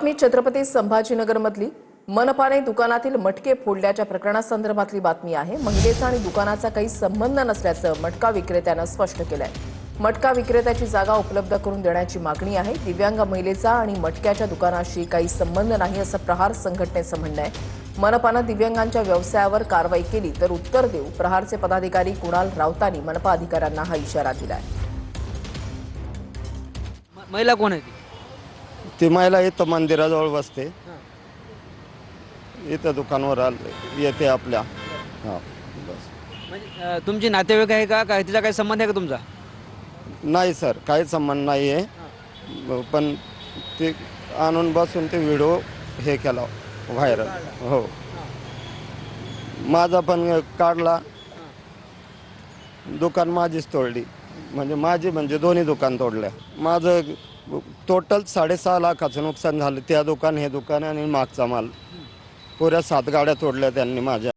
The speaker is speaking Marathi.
मी छत्रपती संभाजीनगरमधली मनपाने दुकानातील मटके फोडल्याच्या प्रकरणासंदर्भातली बातमी आहे। महिलेचा आणि दुकानाचा काही संबंध नसल्याचं मटका विक्रेत्यानं स्पष्ट केलंय। मटका विक्रेत्याची जागा उपलब्ध करून देण्याची मागणी आहे। दिव्यांग महिलेचा आणि मटक्याच्या दुकानाशी काही संबंध नाही असं प्रहार संघटनेचं म्हणणं आहे। मनपानं दिव्यांगांच्या व्यवसायावर कारवाई केली तर उत्तर देऊ, प्रहारचे पदाधिकारी कुणाल राऊतांनी मनपा अधिकाऱ्यांना हा इशारा दिलाय। महिला कोण आहे ती महिला इथं मंदिराजवळ बसते, इथं दुकानावर येते आपल्या। हां बस। म्हणजे तुमची नातेवाईक आहे का काय तिचा काही संबंध आहे का तुमचा? नाही सर, काही संबंध नाही आहे, पण ते आणून बसून ते व्हिडिओ हे केला व्हायरल। हो, माझा पण काढला, दुकान माझीच तोडली, म्हणजे दोन्ही दुकान तोडल्या। माझं टोटल 6.5 लाखाचं नुकसान झालं। त्या दुकान, हे दुकान आणि मागचा माल, पुऱ्या 7 गाड्या तोडल्या त्यांनी माझ्या।